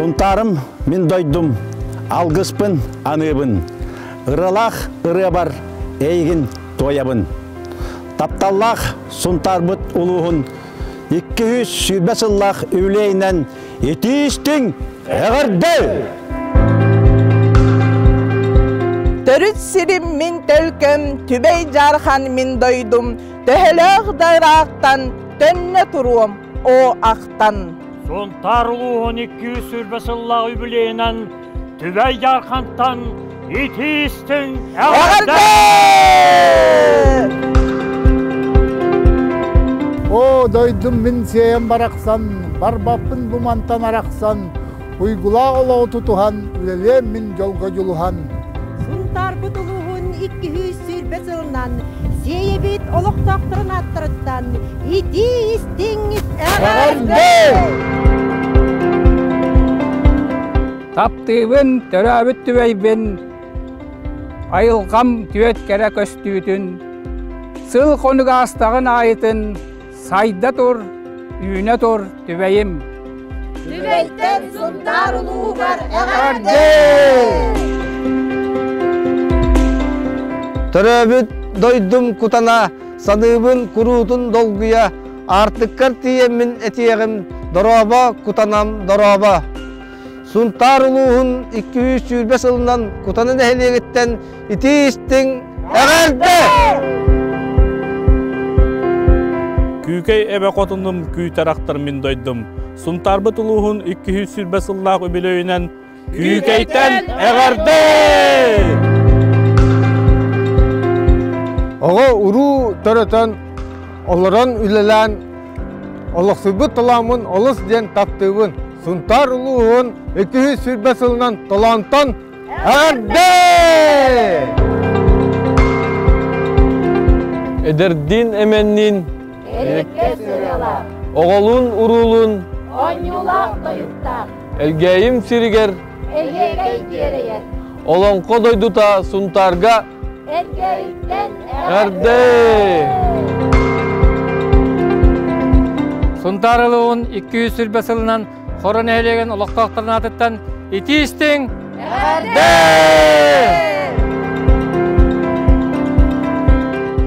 Сунтарым мен дойдум, алгыспын аныбын. Ыралах ыры бар, эйгін тоябын. Тапталлах сунтарбыт улуғын, 200 сүйбесыллах үлейнен етістің әғырды. Төрүт сирим мен төлкім, түбей жархан мен дойдум. Төхіліғ дайрақтан, төнне тұруым, о ақтан. Сунтар улуғын 200 сүйбесыллах үлейнен түбей жархантан етістің әғырды. О, дойдум мен сейен барақсан, барбаппын бұмантан арақсан, ұйгулақ олау тұтухан, үлелем мен жолға жолухан. Сунтар бұтылуғын 200 сүрбесілінен, сейебет олық тақтырын аттырыттан, ити істеңіз әғарды! Таптыбын, төрәбіт түбейбін, айылғам түйет кәрі көстүйтін, сыл қонуға астағын айытын, сайда тұр, үйіне тұр, түбейім. Түбейттен сунтар ұлуғар әғарды! Төрөбүт дойдум кутана, саныбын курутун долгуя, артыккар тиеммин этиегим, дороба кутанам дороба. Сунтар улуғын 200 сүрбес ылынан кутанын әхелегеттен ити істің әғарды! Күйкей әбе қотындым күй тарақтар мен дойдым. Сунтарбы тұлуғын 200 сүрбес ыллақ өбелөйінен күйкейтен әғарды! Оға ұру төрөтен, олыран үлелән, олықсыбы тұламын олыс ден таптыбын. Сунтар улуғын 200 сүрбес ылынан толантан әғарды! Эдердин эменнин Ерекке сөрела, оғолун урулун оңюлақ дойыттақ, элгейим сиригер егей керейер, олонко дойдута сунтарга ергейттен әғарды! Сунтар ұлуғын 200 сүрбес ылынан қорын әйлеген ұлықтақтырын атыттан ити істің әғарды!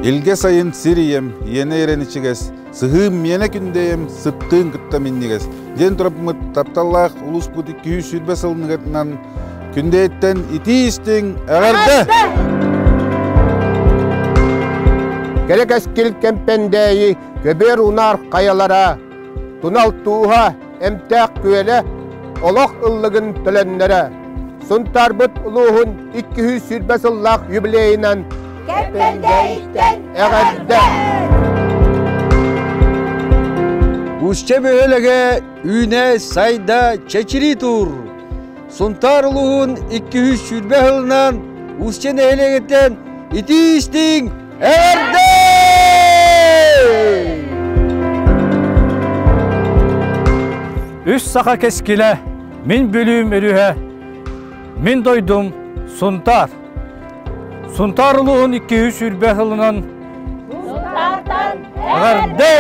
Илге сайын сирием, ені еренічігес, сығым мене күндейем, сыптың күтті меннігес. Ден тұрапмыт тапталлақ ұлыс бұд 200 сүрбес ылынығытынан күндейттен ити істің әғарды! Керек әскел кемпендейі көбер ұнар қаялара, тұнал туға әмтәқ көйлі олық ұллығын түләнлері. Сунтар бұт ұлуғын 200 сүрбес ыллақ юбилейінен Кемпендейттен әғарды! Ушче бөөлеге үйне сайда чечири тур. Сунтар улуғын 200 сүрбе ылынан ушчен әйлегеттен ити істің әғарды! Үш сақа кескілі, мен бөлім өріғе, мен дойдум Сунтар. Сунтар улуғын 200 сүрбе ылынан Сунтартан әғарды!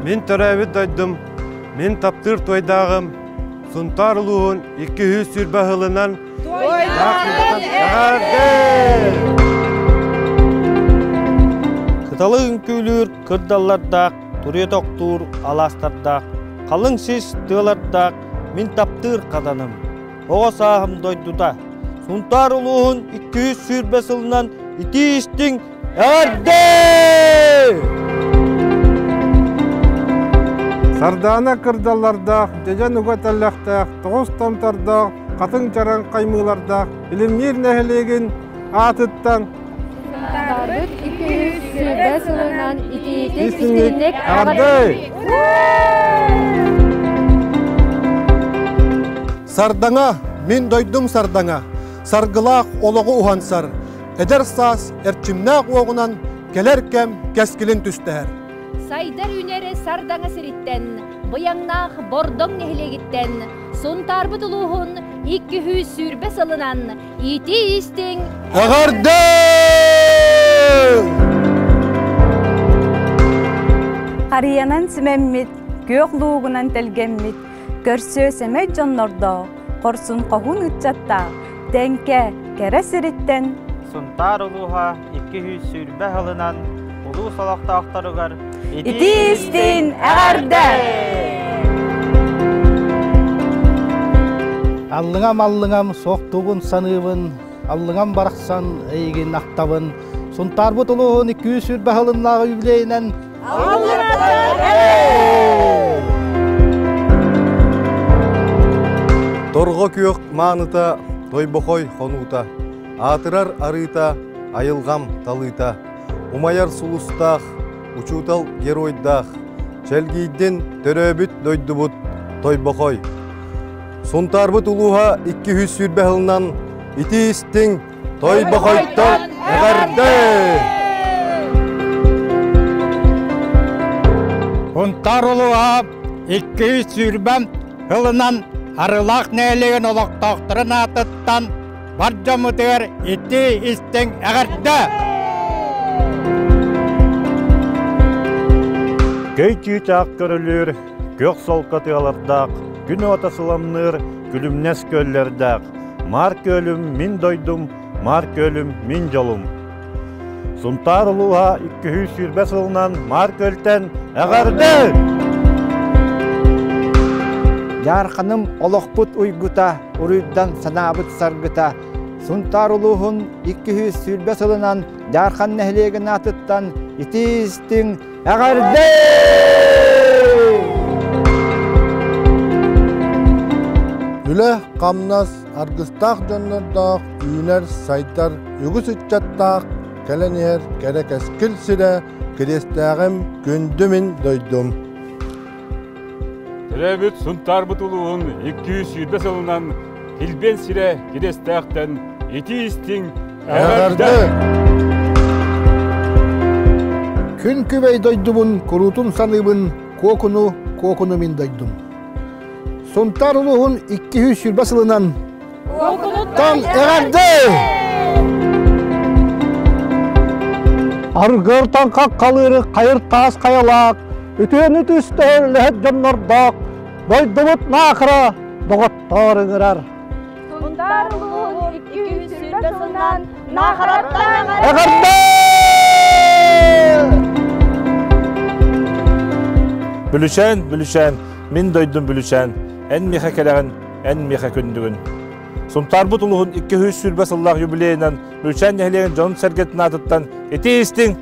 Мен төрәбіт дойдым, мен таптыр тойдағым, Сунтар улуғын 200 сүрбе ылынан әғарды! Кыталығын көйлір кырдаллардақ, түрет оқтур аластардақ, қалың сіз тығылардақ, мен таптыр қаданым. Оға сағым дойдуда. Сунтар улуғын 200 сүрбес ылынан ити істің әғарды! Сардана кырдаллардақ, дежен үгәтәлләқтақ, тоғыз тамтардақ, қатын чаран қаймылардақ, илімнер нәхелеген атыттан Сунтарбыт 200 сүрбес ылынан ити істіңік әғарды! Сардаңа, мен дойдым сардаңа, саргылақ олығы ұғансар, әдер сас әрчімнақ оғынан келер кәм кәскілін түстәр. Сайдар үнері сардаңа сіріттен, бұяңнақ бордың нәхілегіттен, Сунтарбыт ұлуғын 200 сүрбес ылынан ити істің әғарды! Қариянан сімәммет, көк луğunан телгенмит, көрсөсөмөй жоннордо, корсун кохун үтчатта, тенке кере сириттен. Сунтар улуға 200 сүрбе хылынан улуу салақтақтарыгар Ити истин әғәрді! Аллыңам соқтуғын саныбын, аллыңам барақсан әйген ақтабын. Сунтарбыт улуғын 200 сүрбе хылынлағы юбилейінен Торго күйөк мааныта, тойбохой хонута, атырар арыта, айылгам талыта, умаяр сулустах, учутал геройдах, челгийден төрөбүт дойдубут тойбохой. Сунтарбыт улуға 200 сүрбе хылынан ити истиң тойбохойттан әғәрді! Сунтар улуға 200 сүрбе хылынан арылақ нәйлеген олақтақтырын атыттан бар жамытығыр ити истің әғірді. Көй түйтақ көрілер, көк солқатығалардақ, күн отасыламныр, күлімнес көллердақ. Мар көлім мин дойдум, мар көлім мин жолум. Сунтар улуға 200 сүрбе сылынан мар көлтен әғірді. Ярқаным олықпыт уйгута, урыйдан санабыт саргыта. Сунтар улуғын 200 сүрбе сылынан ярқан нәхлеген атыттан итистің әғірді! Үлі қамнас аргыстақ жоннордақ үйінер сайтар үгіс үтчаттақ кәленер кәрек әскіл сірі керестәғім көндімін дойдым. Тәрәбіт Сунтарбыт улуғын 200 сүрбе сылынан Hilben sire gidestekten iti istin әғәрді. Күн күбей дойдумын, құрутун саныбын, кокуну мен дойдум. Сунтар улуғын 200 сүрбе сылынан тан әғәрді. Аргыр танқақ қалыры қайыр тас қаялақ, үтені түстер ләхет жоннордақ, дойдумыт нақыра доғаттар үңірар. Сунтар улуғын 200 сүрбе сылынан нақыраттан әғәрді! Бүлішен, мен дойдым бүлішен, ән меха кәләғін, ән меха күндігін. Сунтарбыт улуғын 200 сүрбе сыллақ юбилейінен бүлішен нәхілеген жонын сәргетін атыттан ити істің